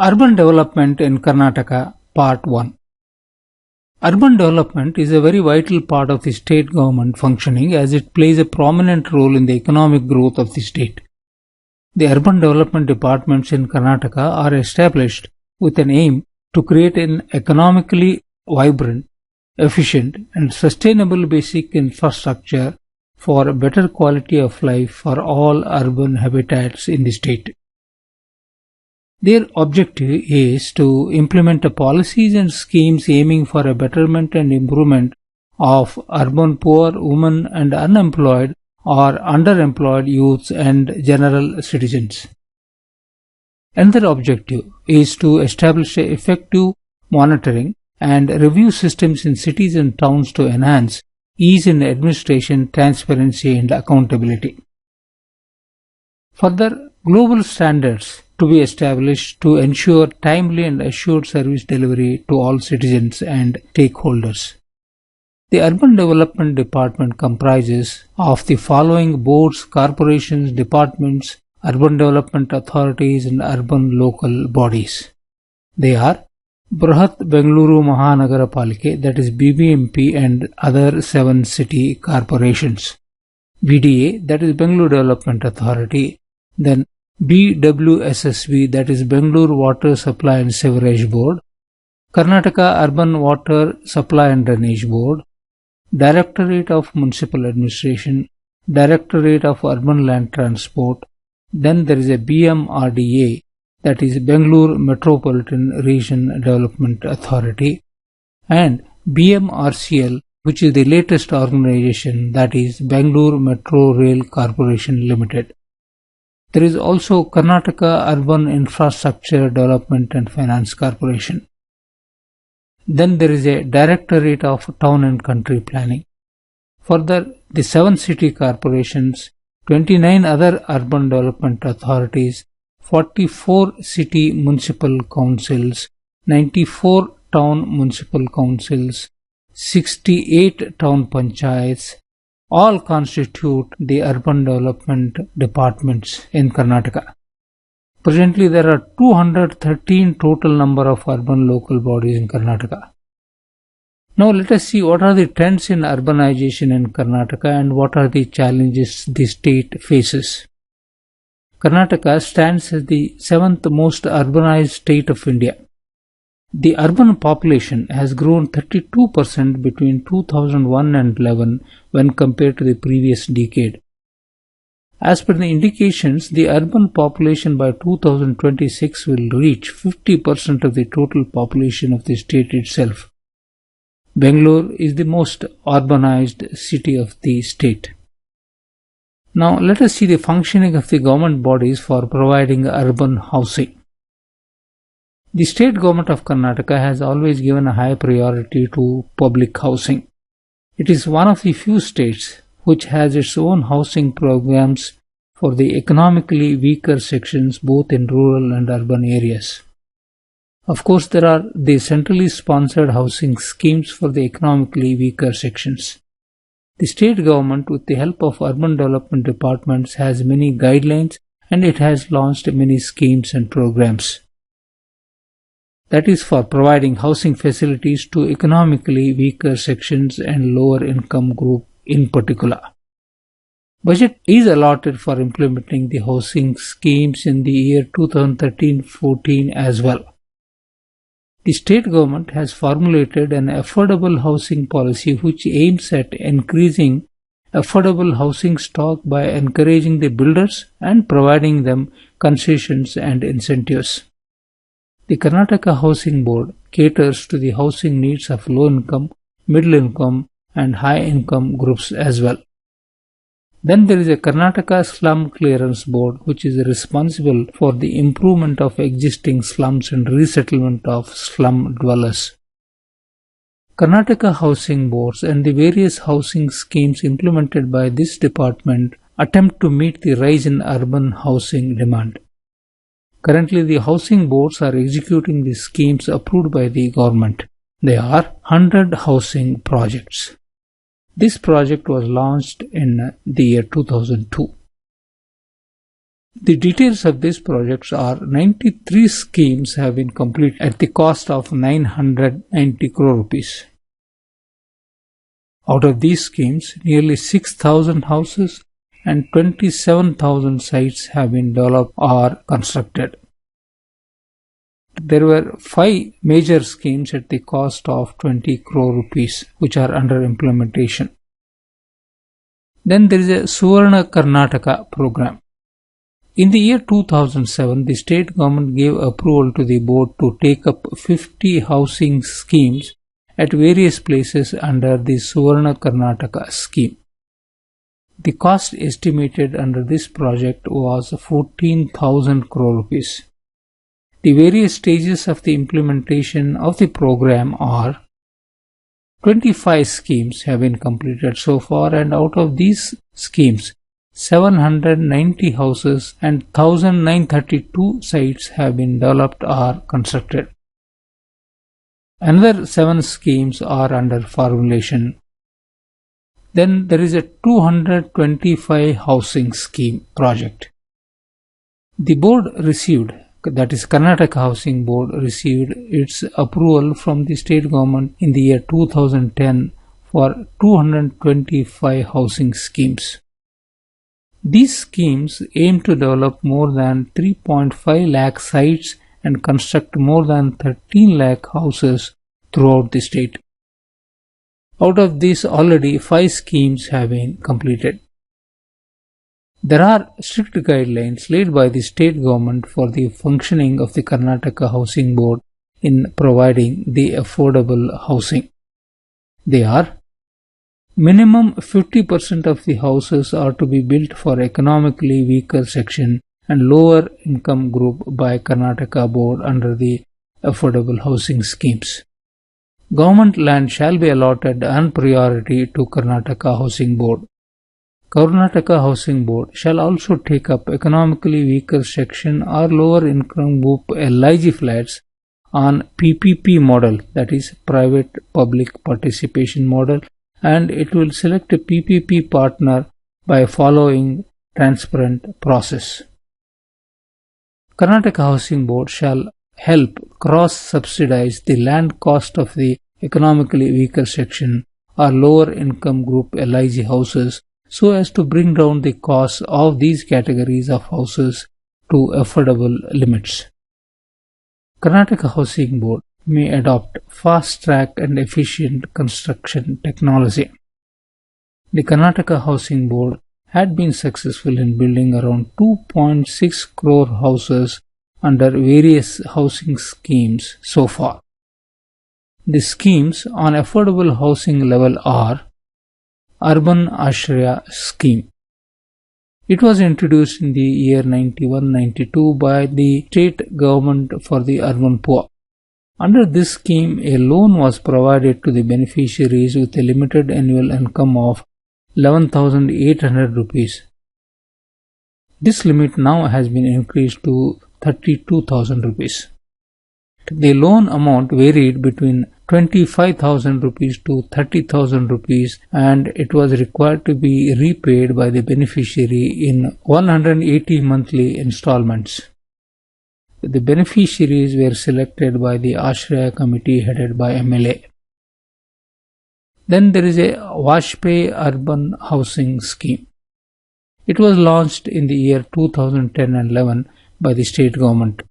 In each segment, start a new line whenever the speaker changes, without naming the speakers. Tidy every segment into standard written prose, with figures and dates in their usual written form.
Urban Development in Karnataka, Part 1. Urban development is a very vital part of the state government functioning as it plays a prominent role in the economic growth of the state. The urban development departments in Karnataka are established with an aim to create an economically vibrant, efficient and sustainable basic infrastructure for a better quality of life for all urban habitats in the state. Their objective is to implement policies and schemes aiming for a betterment and improvement of urban poor, women and unemployed or underemployed youths and general citizens. Another objective is to establish effective monitoring and review systems in cities and towns to enhance ease in administration, transparency and accountability. Further, global standards to be established to ensure timely and assured service delivery to all citizens and stakeholders. The Urban Development Department comprises of the following boards, corporations, departments, urban development authorities and urban local bodies. They are Brahat Bengaluru Mahanagara Palike, that is BBMP, and other 7 city corporations. BDA, that is Bengaluru Development Authority, then BWSSB, that is Bengaluru Water Supply and Sewerage Board, Karnataka Urban Water Supply and Drainage Board, Directorate of Municipal Administration, Directorate of Urban Land Transport, then there is a BMRDA, that is Bengaluru Metropolitan Region Development Authority, and BMRCL, which is the latest organization, that is Bengaluru Metro Rail Corporation Limited. There is also Karnataka Urban Infrastructure Development and Finance Corporation. Then there is a Directorate of Town and Country Planning. Further, the 7 city corporations, 29 other urban development authorities, 44 city municipal councils, 94 town municipal councils, 68 town panchayats, all constitute the urban development departments in Karnataka. Presently, there are 213 total number of urban local bodies in Karnataka. Now let us see what are the trends in urbanization in Karnataka and what are the challenges the state faces. Karnataka stands as the 7th most urbanized state of India. The urban population has grown 32% between 2001 and 11 when compared to the previous decade. As per the indications, the urban population by 2026 will reach 50% of the total population of the state itself. Bangalore is the most urbanized city of the state. Now let us see the functioning of the government bodies for providing urban housing. The state government of Karnataka has always given a high priority to public housing. It is one of the few states which has its own housing programs for the economically weaker sections both in rural and urban areas. Of course, there are the centrally sponsored housing schemes for the economically weaker sections. The state government, with the help of urban development departments, has many guidelines and it has launched many schemes and programs. That is for providing housing facilities to economically weaker sections and lower income group in particular. Budget is allotted for implementing the housing schemes in the year 2013-14 as well. The state government has formulated an affordable housing policy which aims at increasing affordable housing stock by encouraging the builders and providing them concessions and incentives. The Karnataka Housing Board caters to the housing needs of low income, middle income and high income groups as well. Then there is a Karnataka Slum Clearance Board which is responsible for the improvement of existing slums and resettlement of slum dwellers. Karnataka Housing Boards and the various housing schemes implemented by this department attempt to meet the rise in urban housing demand. Currently, the housing boards are executing the schemes approved by the government. They are 100 housing projects. This project was launched in the year 2002. The details of these projects are 93 schemes have been completed at the cost of 990 crore rupees. Out of these schemes, nearly 6,000 houses and 27,000 sites have been developed or constructed. There were 5 major schemes at the cost of 20 crore rupees which are under implementation. Then there is a Suvarna Karnataka program. In the year 2007, the state government gave approval to the board to take up 50 housing schemes at various places under the Suvarna Karnataka scheme. The cost estimated under this project was 14,000 crore rupees. The various stages of the implementation of the program are 25 schemes have been completed so far, and out of these schemes, 790 houses and 1,932 sites have been developed or constructed. Another 7 schemes are under formulation. Then there is a 225 housing scheme project. The board received, that is Karnataka Housing Board received its approval from the state government in the year 2010 for 225 housing schemes. These schemes aim to develop more than 3.5 lakh sites and construct more than 13 lakh houses throughout the state. Out of these, already 5 schemes have been completed. There are strict guidelines laid by the state government for the functioning of the Karnataka Housing Board in providing the affordable housing. They are: minimum 50% of the houses are to be built for economically weaker section and lower income group by Karnataka Board under the affordable housing schemes. Government land shall be allotted on priority to Karnataka Housing Board. Karnataka Housing Board shall also take up economically weaker section or lower income group LIG flats on PPP model, that is private public participation model, and it will select a PPP partner by following transparent process. Karnataka Housing Board shall help cross-subsidize the land cost of the economically weaker section or lower income group LIG houses so as to bring down the cost of these categories of houses to affordable limits. Karnataka Housing Board may adopt fast-track and efficient construction technology. The Karnataka Housing Board had been successful in building around 2.6 crore houses under various housing schemes so far. The schemes on affordable housing level are Urban Ashraya Scheme. It was introduced in the year 91-92 by the state government for the urban poor. Under this scheme, a loan was provided to the beneficiaries with a limited annual income of 11,800 rupees. This limit now has been increased to 32,000 rupees. The loan amount varied between 25,000 rupees to 30,000 rupees, and it was required to be repaid by the beneficiary in 180 monthly installments. The beneficiaries were selected by the Ashraya committee headed by MLA. Then there is a Vajpayee Urban Housing Scheme. It was launched in the year 2010 and 11 by the state government.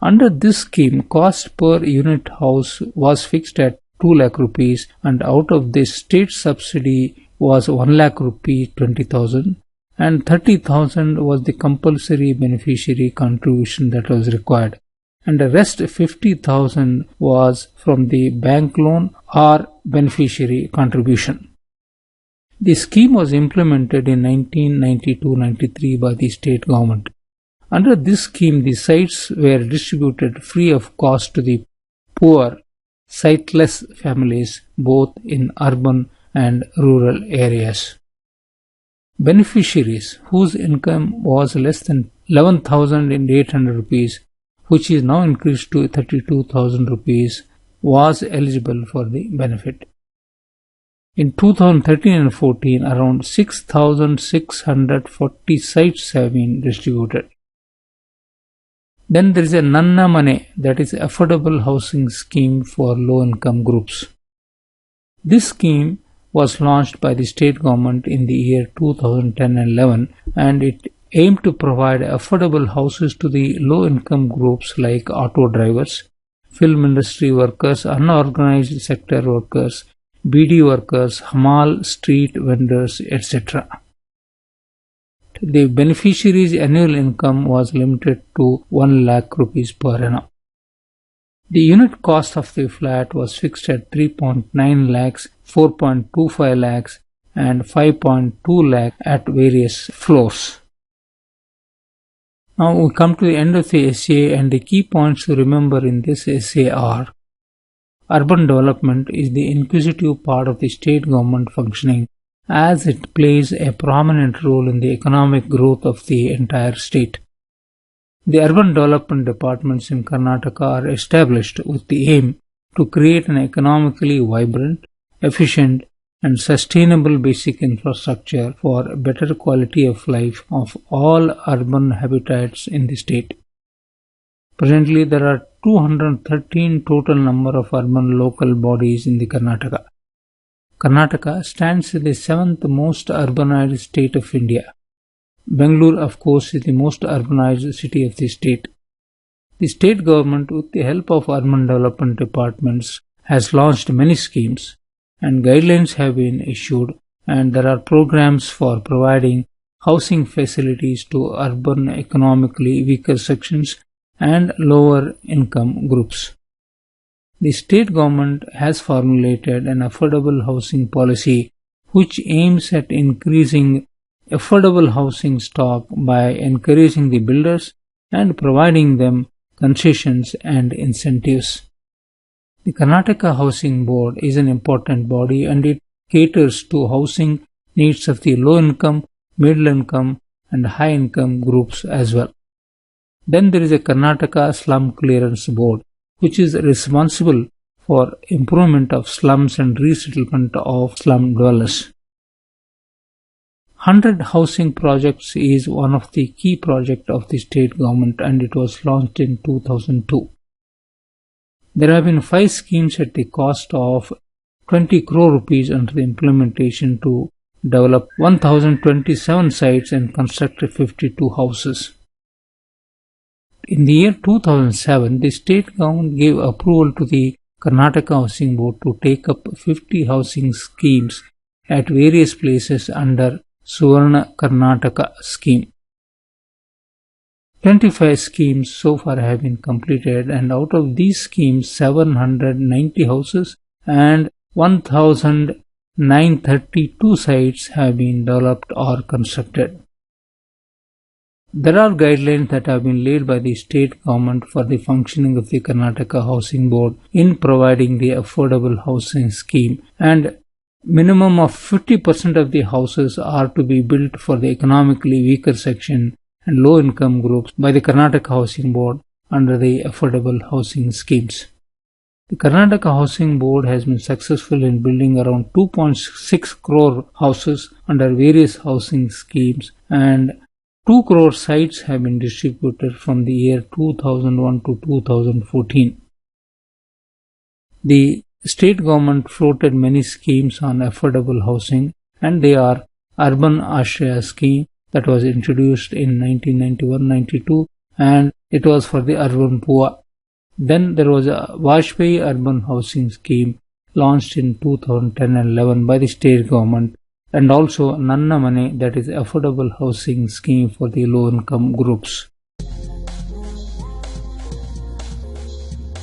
Under this scheme, cost per unit house was fixed at 2 lakh rupees, and out of this, state subsidy was 1 lakh rupee 20,000, and 30,000 was the compulsory beneficiary contribution that was required, and the rest 50,000 was from the bank loan or beneficiary contribution. The scheme was implemented in 1992-93 by the state government. Under this scheme, the sites were distributed free of cost to the poor, siteless families both in urban and rural areas. Beneficiaries whose income was less than 11,800 rupees, which is now increased to 32,000 rupees, was eligible for the benefit. In 2013 and 14, around 6,640 sites have been distributed. Then there is a Nanna Mane, that is affordable housing scheme for low income groups. This scheme was launched by the state government in the year 2010 and 11, and it aimed to provide affordable houses to the low income groups like auto drivers, film industry workers, unorganized sector workers, BD workers, Hamal, street vendors, etc. The beneficiary's annual income was limited to 1 lakh rupees per annum. The unit cost of the flat was fixed at 3.9 lakhs, 4.25 lakhs and 5.2 lakh at various floors. Now we come to the end of the essay, and the key points to remember in this essay are: urban development is the inquisitive part of the state government functioning, as it plays a prominent role in the economic growth of the entire state. The urban development departments in Karnataka are established with the aim to create an economically vibrant, efficient and sustainable basic infrastructure for better quality of life of all urban habitats in the state. Presently, there are 213 total number of urban local bodies in the Karnataka. Karnataka stands as the 7th most urbanized state of India. Bangalore, of course, is the most urbanized city of the state. The state government, with the help of urban development departments, has launched many schemes, and guidelines have been issued, and there are programs for providing housing facilities to urban economically weaker sections and lower income groups. The state government has formulated an affordable housing policy which aims at increasing affordable housing stock by encouraging the builders and providing them concessions and incentives. The Karnataka Housing Board is an important body, and it caters to housing needs of the low income, middle income and high income groups as well. Then there is a Karnataka Slum Clearance Board, which is responsible for improvement of slums and resettlement of slum dwellers. 100 housing projects is one of the key projects of the state government, and it was launched in 2002. There have been 5 schemes at the cost of 20 crore rupees under the implementation to develop 1027 sites and construct 52 houses. In the year 2007, the state government gave approval to the Karnataka Housing Board to take up 50 housing schemes at various places under Suvarna Karnataka scheme. 25 schemes so far have been completed, and out of these schemes 790 houses and 1932 sites have been developed or constructed. There are guidelines that have been laid by the state government for the functioning of the Karnataka Housing Board in providing the affordable housing scheme, and minimum of 50% of the houses are to be built for the economically weaker section and low income groups by the Karnataka Housing Board under the affordable housing schemes. The Karnataka Housing Board has been successful in building around 2.6 crore houses under various housing schemes, and 2 crore sites have been distributed from the year 2001 to 2014. The state government floated many schemes on affordable housing, and they are Urban Ashraya scheme that was introduced in 1991-92, and it was for the urban poor. Then there was a Vajpayee Urban Housing Scheme launched in 2010 and 11 by the state government, and also Nanna Mane, that is affordable housing scheme for the low income groups.